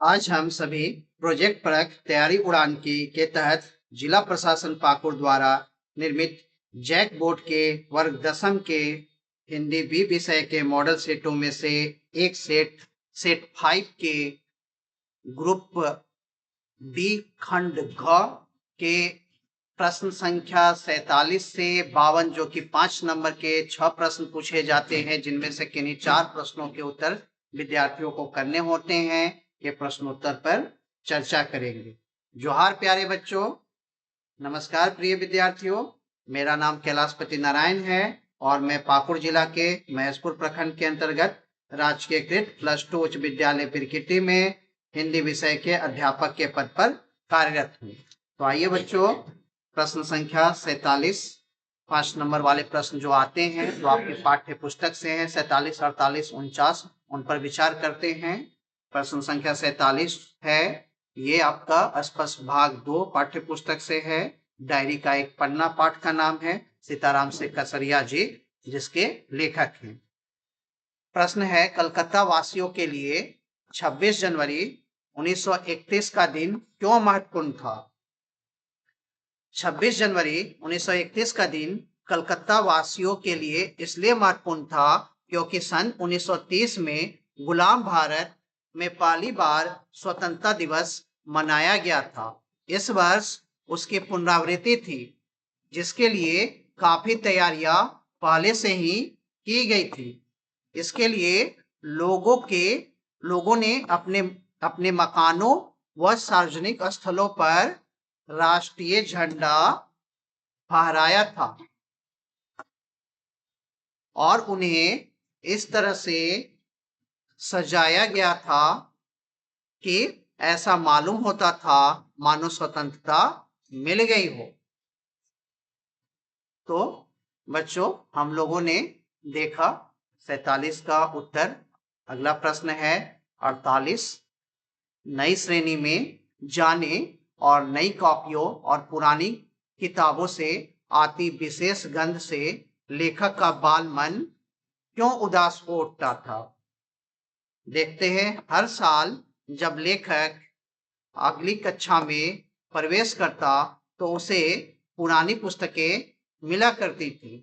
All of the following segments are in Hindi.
आज हम सभी प्रोजेक्ट परख तैयारी उड़ान की के तहत जिला प्रशासन पाकुड़ द्वारा निर्मित जैक बोर्ड के वर्ग दसम के हिंदी बी विषय के मॉडल सेटों में से एक सेट 5 के ग्रुप डी खंड घ के प्रश्न संख्या 47 से 52 जो कि 5 नंबर के 6 प्रश्न पूछे जाते हैं, जिनमें से किन्हीं 4 प्रश्नों के उत्तर विद्यार्थियों को करने होते हैं। ये प्रश्नोत्तर पर चर्चा करेंगे। जोहार प्यारे बच्चों, नमस्कार प्रिय विद्यार्थियों। मेरा नाम कैलाशपति नारायण है और मैं पाकुड़ जिला के महेशपुर प्रखंड के अंतर्गत राजकीयकृत +2 उच्च विद्यालय बिरकिटी में हिंदी विषय के अध्यापक के पद पर कार्यरत हूँ। तो आइए बच्चों, प्रश्न संख्या 47 5 नंबर वाले प्रश्न जो आते हैं जो आपके पाठ्य पुस्तक से हैं, 47, 48, 49, उन पर विचार करते हैं। प्रश्न संख्या 47 है, ये आपका स्पष्ट भाग 2 पाठ्य पुस्तक से है। डायरी का एक पन्ना पाठ का नाम है सीताराम से कसरिया जी, जिसके लेखक हैं। प्रश्न है, कलकत्ता वासियों के लिए 26 जनवरी 1931 का दिन क्यों महत्वपूर्ण था? 26 जनवरी 1931 का दिन कलकत्ता वासियों के लिए इसलिए महत्वपूर्ण था क्योंकि सन 1930 में गुलाम भारत में पहली बार स्वतंत्रता दिवस मनाया गया था। इस वर्ष उसकी पुनरावृत्ति थी, जिसके लिए काफी तैयारियां पहले से ही की गई थी। इसके लिए लोगों ने अपने मकानों व सार्वजनिक स्थलों पर राष्ट्रीय झंडा फहराया था और उन्हें इस तरह से सजाया गया था कि ऐसा मालूम होता था मानो स्वतंत्रता मिल गई हो। तो बच्चों, हम लोगों ने देखा 47 का उत्तर। अगला प्रश्न है 48, नई श्रेणी में जाने और नई कॉपियों और पुरानी किताबों से आती विशेष गंध से लेखक का बाल मन क्यों उदास हो उठता था? देखते हैं, हर साल जब लेखक अगली कक्षा में प्रवेश करता तो उसे पुरानी पुस्तकें मिला करती थी।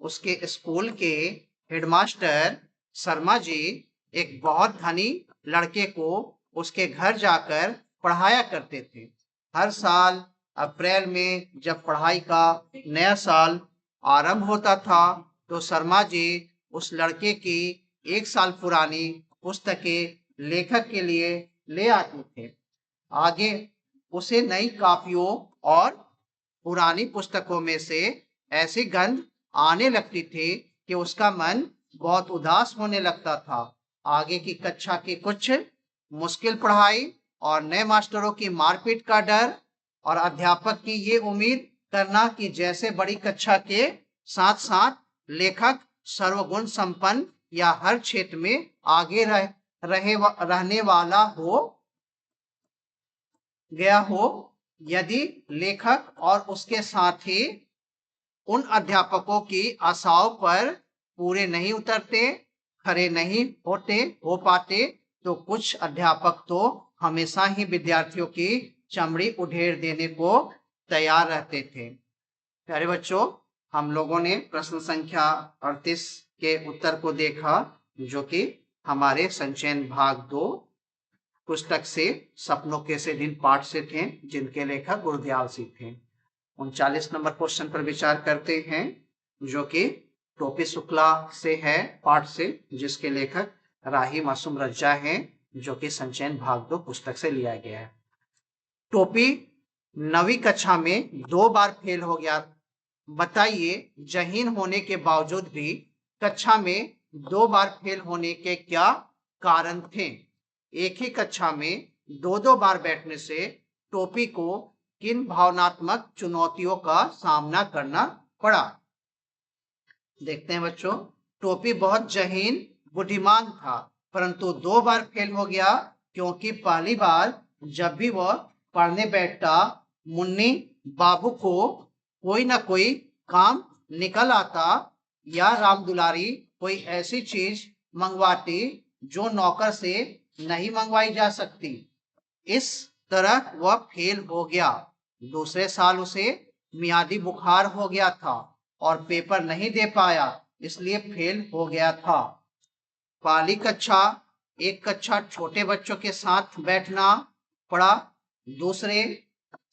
उसके स्कूल के हेडमास्टर शर्मा जी एक बहुत धनी लड़के को उसके घर जाकर पढ़ाया करते थे। हर साल अप्रैल में जब पढ़ाई का नया साल आरंभ होता था तो शर्मा जी उस लड़के की 1 साल पुरानी पुस्तकें लेखक के लिए ले आते थे। आगे उसे नई कॉपियों और पुरानी पुस्तकों में से ऐसी गंध आने लगती थी कि उसका मन बहुत उदास होने लगता था। आगे की कक्षा की कुछ मुश्किल पढ़ाई और नए मास्टरों की मारपीट का डर और अध्यापक की ये उम्मीद करना कि जैसे बड़ी कक्षा के साथ साथ लेखक सर्वगुण संपन्न या हर क्षेत्र में आगे रहने वाला हो गया हो, यदि लेखक और उसके साथी उन अध्यापकों की आशाओं पर पूरे नहीं उतरते, खरे नहीं हो पाते, तो कुछ अध्यापक तो हमेशा ही विद्यार्थियों की चमड़ी उधेड़ देने को तैयार रहते थे। प्यारे बच्चों, हम लोगों ने प्रश्न संख्या 38 के उत्तर को देखा, जो कि हमारे संचयन भाग 2 पुस्तक से सपनों के से दिन पाठ से थे, जिनके लेखक गुरदयाल सिंह थे। 39 नंबर क्वेश्चन पर विचार करते हैं, जो कि टोपी शुक्ला से है पाठ से, जिसके लेखक राही मासूम रज्जा हैं, जो कि संचयन भाग 2 पुस्तक से लिया गया है। टोपी 9वीं कक्षा में 2 बार फेल हो गया। बताइए, जहीन होने के बावजूद भी कक्षा में 2 बार फेल होने के क्या कारण थे? एक ही कक्षा में 2-2 बार बैठने से टोपी को किन भावनात्मक चुनौतियों का सामना करना पड़ा? देखते हैं बच्चों, टोपी बहुत जहीन बुद्धिमान था, परंतु 2 बार फेल हो गया क्योंकि पहली बार जब भी वह पढ़ने बैठता, मुन्नी बाबू को कोई ना कोई काम निकल आता या रामदुलारी कोई ऐसी चीज मंगवाती जो नौकर से नहीं मंगवाई जा सकती। इस तरह वह फेल हो गया। दूसरे साल उसे मियादी बुखार हो गया था और पेपर नहीं दे पाया, इसलिए फेल हो गया था। पहली कक्षा एक कक्षा छोटे बच्चों के साथ बैठना पड़ा। दूसरे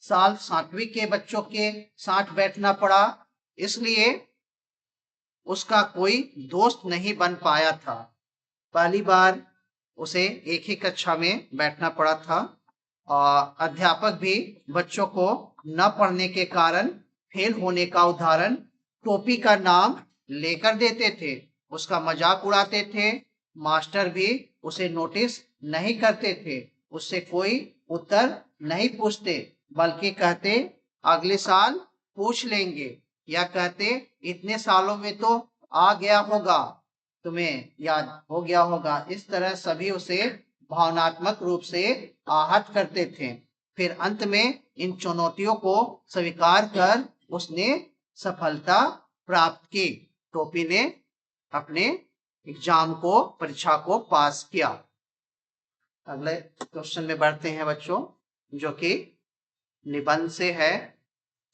साल 7वीं के बच्चों के साथ बैठना पड़ा, इसलिए उसका कोई दोस्त नहीं बन पाया था। पहली बार उसे एक ही कक्षा में बैठना पड़ा था और अध्यापक भी बच्चों को न पढ़ने के कारण फेल होने का उदाहरण टोपी का नाम लेकर देते थे, उसका मजाक उड़ाते थे। मास्टर भी उसे नोटिस नहीं करते थे, उससे कोई उत्तर नहीं पूछते, बल्कि कहते अगले साल पूछ लेंगे, या कहते इतने सालों में तो आ गया होगा, तुम्हें याद हो गया होगा। इस तरह सभी उसे भावनात्मक रूप से आहत करते थे। फिर अंत में इन चुनौतियों को स्वीकार कर उसने सफलता प्राप्त की। टोपी ने अपने एग्जाम को, परीक्षा को पास किया। अगले क्वेश्चन में बढ़ते हैं बच्चों, जो कि निबंध से है,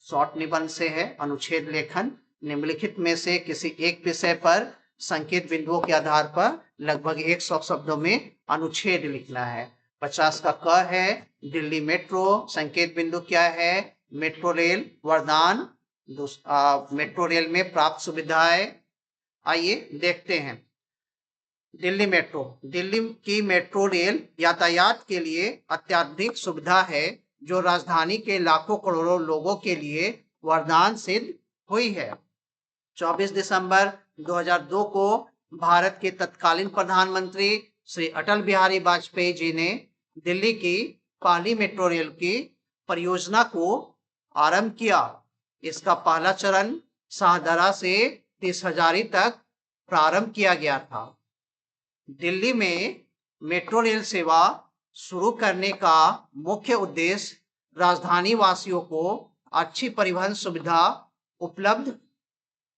शॉर्ट निबंध से है। अनुच्छेद लेखन। निम्नलिखित में से किसी एक विषय पर संकेत बिंदुओं के आधार पर लगभग 100 शब्दों में अनुच्छेद लिखना है। 50 का क है दिल्ली मेट्रो। संकेत बिंदु क्या है? मेट्रो रेल वरदान। मेट्रो रेल में प्राप्त सुविधाएं। आइए देखते हैं। दिल्ली मेट्रो। दिल्ली की मेट्रो रेल यातायात के लिए अत्याधुनिक सुविधा है, जो राजधानी के लाखों करोड़ों लोगों के लिए वरदान सिद्ध हुई है। 24 दिसंबर 2002 को भारत के तत्कालीन प्रधानमंत्री श्री अटल बिहारी वाजपेयी जी ने दिल्ली की पहली मेट्रो रेल की परियोजना को आरंभ किया। इसका पहला चरण शाहदरा से 30 हजारी तक प्रारंभ किया गया था। दिल्ली में मेट्रो रेल सेवा शुरू करने का मुख्य उद्देश्य राजधानी वासियों को अच्छी परिवहन सुविधा उपलब्ध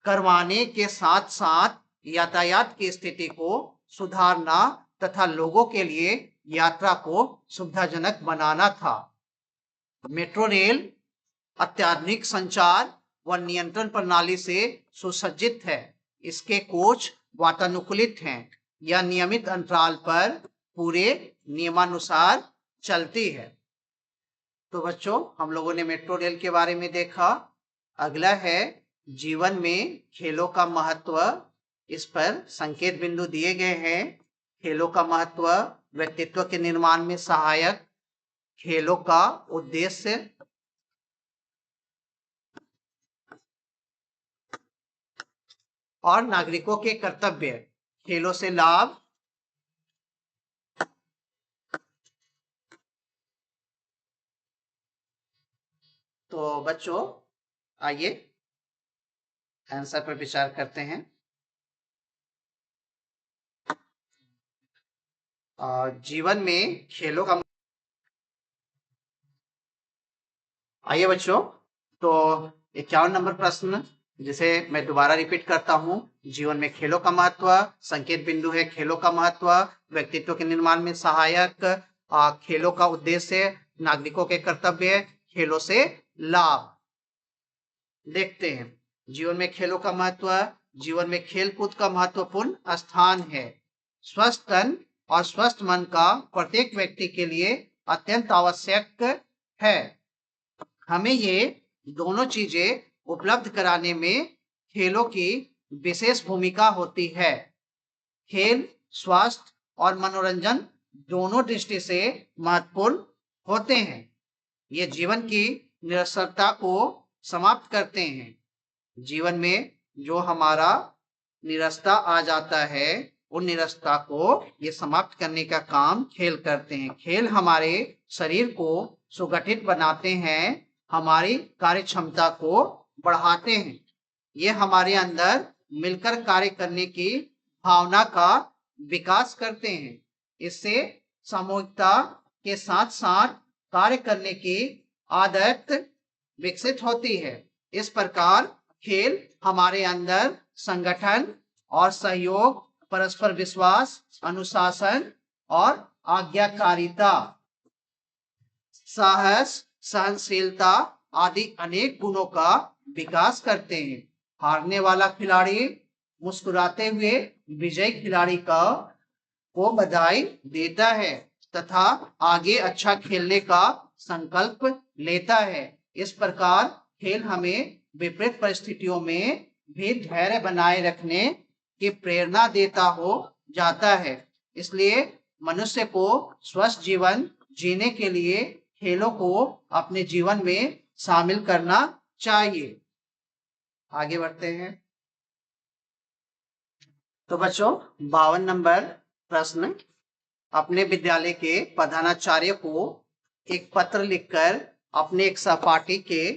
करवाने के साथ साथ यातायात की स्थिति को सुधारना तथा लोगों के लिए यात्रा को सुविधाजनक बनाना था। मेट्रो रेल अत्याधुनिक संचार व नियंत्रण प्रणाली से सुसज्जित है। इसके कोच वातानुकूलित हैं। यह नियमित अंतराल पर पूरे नियमानुसार चलती है। तो बच्चों, हम लोगों ने मेट्रो रेल के बारे में देखा। अगला है जीवन में खेलों का महत्व। इस पर संकेत बिंदु दिए गए हैं। खेलों का महत्व व्यक्तित्व के निर्माण में सहायक, खेलों का उद्देश्य, और नागरिकों के कर्तव्य। खेलों से लाभ। तो बच्चों, आइए आंसर पर विचार करते हैं। जीवन में खेलों का। आइए बच्चों, तो 51 नंबर प्रश्न, जिसे मैं दोबारा रिपीट करता हूं। जीवन में खेलों का महत्व। संकेत बिंदु है खेलों का महत्व, व्यक्तित्व के निर्माण में सहायक, खेलों का उद्देश्य, नागरिकों के कर्तव्य, खेलों से लाभ। देखते हैं। जीवन में खेलों का महत्व। जीवन में खेलकूद का महत्वपूर्ण स्थान है। स्वस्थ तन और स्वस्थ मन का प्रत्येक व्यक्ति के लिए अत्यंत आवश्यक है। हमें ये दोनों चीजें उपलब्ध कराने में खेलों की विशेष भूमिका होती है। खेल स्वास्थ्य और मनोरंजन दोनों दृष्टि से महत्वपूर्ण होते हैं। ये जीवन की निरंतरता को समाप्त करते हैं। जीवन में जो हमारा निरस्ता आ जाता है, उन निरस्ता को ये समाप्त करने का काम खेल करते हैं। खेल हमारे शरीर को सुगठित बनाते हैं, हमारी कार्य क्षमता को बढ़ाते हैं। ये हमारे अंदर मिलकर कार्य करने की भावना का विकास करते हैं। इससे सामूहिकता के साथ साथ कार्य करने की आदत विकसित होती है। इस प्रकार खेल हमारे अंदर संगठन और सहयोग, परस्पर विश्वास, अनुशासन और आज्ञाकारिता, साहस, सहनशीलता आदि अनेक गुणों का विकास करते हैं। हारने वाला खिलाड़ी मुस्कुराते हुए विजयी खिलाड़ी को बधाई देता है तथा आगे अच्छा खेलने का संकल्प लेता है। इस प्रकार खेल हमें विपरीत परिस्थितियों में भी धैर्य बनाए रखने की प्रेरणा देता हो जाता है। इसलिए मनुष्य को स्वस्थ जीवन जीने के लिए खेलों को अपने जीवन में शामिल करना चाहिए। आगे बढ़ते हैं। तो बच्चों 52 नंबर प्रश्न, अपने विद्यालय के प्रधानाचार्य को एक पत्र लिखकर अपने एक सहपाठी के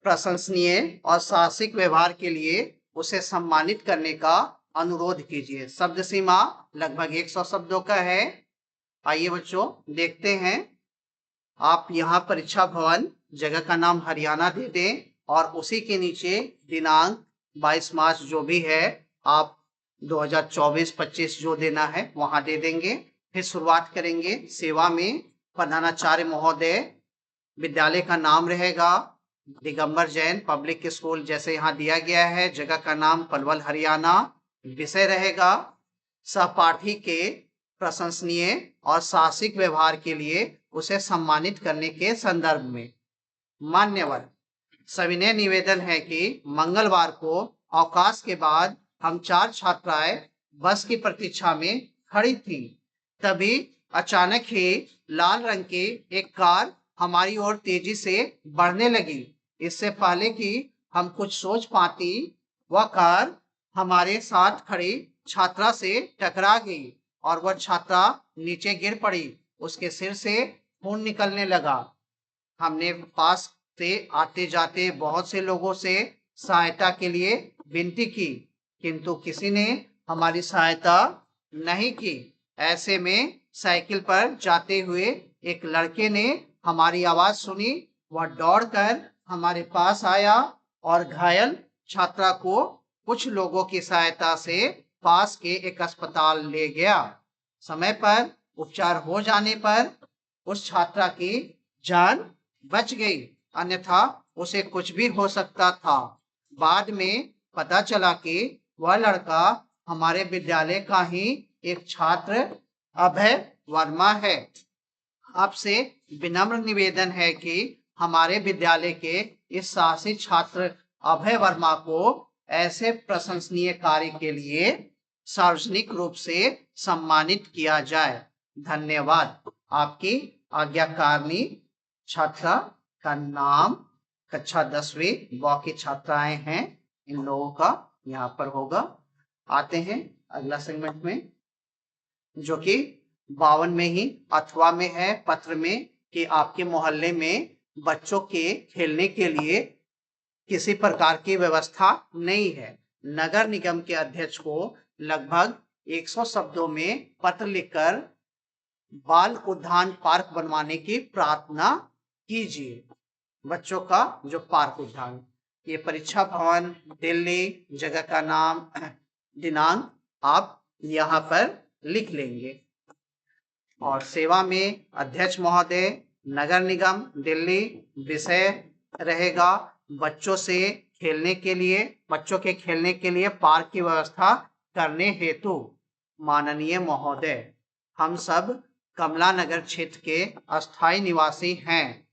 प्रशंसनीय और साहसिक व्यवहार के लिए उसे सम्मानित करने का अनुरोध कीजिए। शब्द सीमा लगभग 100 शब्दों का है। आइए बच्चों देखते हैं। आप यहाँ परीक्षा भवन जगह का नाम हरियाणा दे दें और उसी के नीचे दिनांक 22 मार्च जो भी है आप 2024-25 जो देना है वहां दे देंगे। फिर शुरुआत करेंगे। सेवा में प्रधानाचार्य महोदय, विद्यालय का नाम रहेगा दिगंबर जैन पब्लिक स्कूल जैसे यहाँ दिया गया है, जगह का नाम पलवल हरियाणा, विषय रहेगा सहपाठी के प्रशंसनीय और साहसिक व्यवहार के लिए उसे सम्मानित करने के संदर्भ में। मान्यवर, सविनय निवेदन है कि मंगलवार को अवकाश के बाद हम 4 छात्राएं बस की प्रतीक्षा में खड़ी थीं। तभी अचानक ही लाल रंग की एक कार हमारी ओर तेजी से बढ़ने लगी। इससे पहले कि हम कुछ सोच पाती, वह कार हमारे साथ खड़ी छात्रा से टकरा गई और वह छात्रा नीचे गिर पड़ी। उसके सिर से खून निकलने लगा। हमने पास से आते जाते बहुत से लोगों से सहायता के लिए विनती की, किंतु किसी ने हमारी सहायता नहीं की। ऐसे में साइकिल पर जाते हुए एक लड़के ने हमारी आवाज सुनी। वह दौड़कर हमारे पास आया और घायल छात्रा को कुछ लोगों की सहायता से पास के एक अस्पताल ले गया। समय पर उपचार हो जाने पर उस छात्रा की जान बच गई, अन्यथा उसे कुछ भी हो सकता था। बाद में पता चला कि वह लड़का हमारे विद्यालय का ही एक छात्र अभय वर्मा है। आपसे विनम्र निवेदन है कि हमारे विद्यालय के इस साहसी छात्र अभय वर्मा को ऐसे प्रशंसनीय कार्य के लिए सार्वजनिक रूप से सम्मानित किया जाए। धन्यवाद। आपकी आज्ञाकारिणी। छात्रा का नाम कक्षा 10वीं ब की छात्राएं हैं, इन लोगों का यहाँ पर होगा। आते हैं अगला सेगमेंट में, जो कि 52 में ही अथवा में है पत्र में कि आपके मोहल्ले में बच्चों के खेलने के लिए किसी प्रकार की व्यवस्था नहीं है। नगर निगम के अध्यक्ष को लगभग 100 शब्दों में पत्र लिखकर बाल उद्यान पार्क बनवाने की प्रार्थना कीजिए। बच्चों का जो पार्क उद्यान, ये परीक्षा भवन दिल्ली, जगह का नाम, दिनांक आप यहाँ पर लिख लेंगे। और सेवा में अध्यक्ष महोदय, नगर निगम दिल्ली, विषय रहेगा बच्चों के खेलने के लिए पार्क की व्यवस्था करने हेतु। माननीय महोदय, हम सब कमला नगर क्षेत्र के अस्थायी निवासी हैं।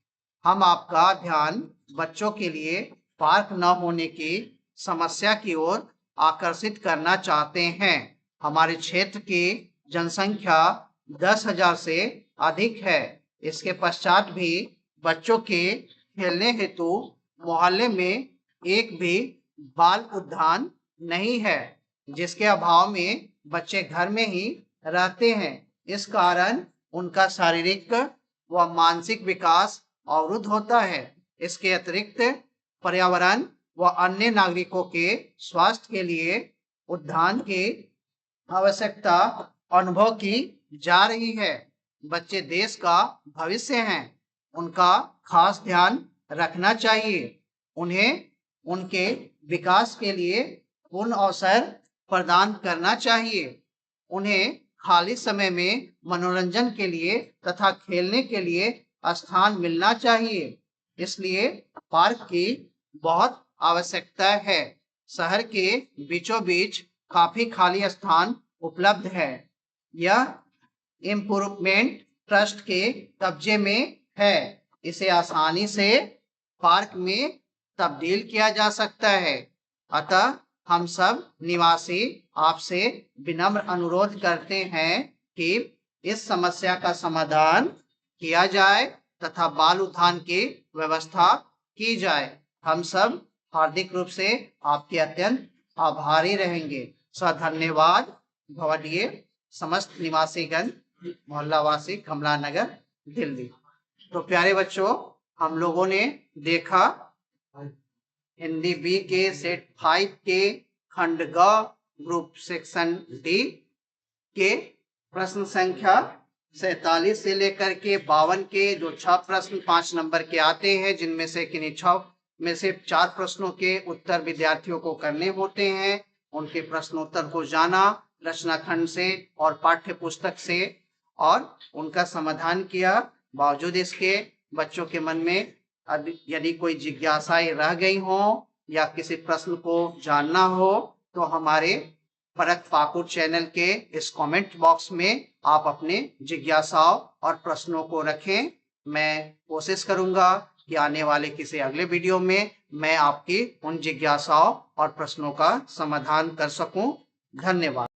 हम आपका ध्यान बच्चों के लिए पार्क न होने की समस्या की ओर आकर्षित करना चाहते हैं। हमारे क्षेत्र की जनसंख्या 10,000 से अधिक है। इसके पश्चात भी बच्चों के खेलने हेतु मोहल्ले में एक भी बाल उद्यान नहीं है, जिसके अभाव में बच्चे घर में ही रहते हैं। इस कारण उनका शारीरिक व मानसिक विकास अवरुद्ध होता है। इसके अतिरिक्त पर्यावरण व अन्य नागरिकों के स्वास्थ्य के लिए उद्यान की आवश्यकता अनुभव की जा रही है। बच्चे देश का भविष्य हैं, उनका खास ध्यान रखना चाहिए। उन्हें उनके विकास के लिए पूर्ण अवसर प्रदान करना चाहिए। उन्हें खाली समय में मनोरंजन के लिए तथा खेलने के लिए स्थान मिलना चाहिए, इसलिए पार्क की बहुत आवश्यकता है। शहर के बीचों बीच काफी खाली स्थान उपलब्ध है। यह इम्प्रूवमेंट ट्रस्ट के कब्जे में है। इसे आसानी से पार्क में तब्दील किया जा सकता है। अतः हम सब निवासी आपसे विनम्र अनुरोध करते हैं कि इस समस्या का समाधान किया जाए तथा बाल उद्यान की व्यवस्था की जाए। हम सब हार्दिक रूप से आपके अत्यंत आभारी रहेंगे। धन्यवाद भवदीय समस्त निवासीगण, मोहल्लावासी, कमला नगर, दिल्ली। तो प्यारे बच्चों, हम लोगों ने देखा हिंदी बी के सेट 5 के खंड ग ग्रुप सेक्शन डी के प्रश्न संख्या 47 से लेकर के 52 के जो 6 प्रश्न 5 नंबर के आते हैं, जिनमें से किन्हीं 6 में से 4 प्रश्नों के उत्तर विद्यार्थियों को करने होते हैं। उनके प्रश्नोत्तर को जाना रचना खंड से और पाठ्य पुस्तक से और उनका समाधान किया। बावजूद इसके बच्चों के मन में यदि कोई जिज्ञासाएं रह गई हो या किसी प्रश्न को जानना हो तो हमारे परख पाकुड़ चैनल के इस कमेंट बॉक्स में आप अपने जिज्ञासाओं और प्रश्नों को रखें। मैं कोशिश करूंगा कि आने वाले किसी अगले वीडियो में मैं आपकी उन जिज्ञासाओं और प्रश्नों का समाधान कर सकूं। धन्यवाद।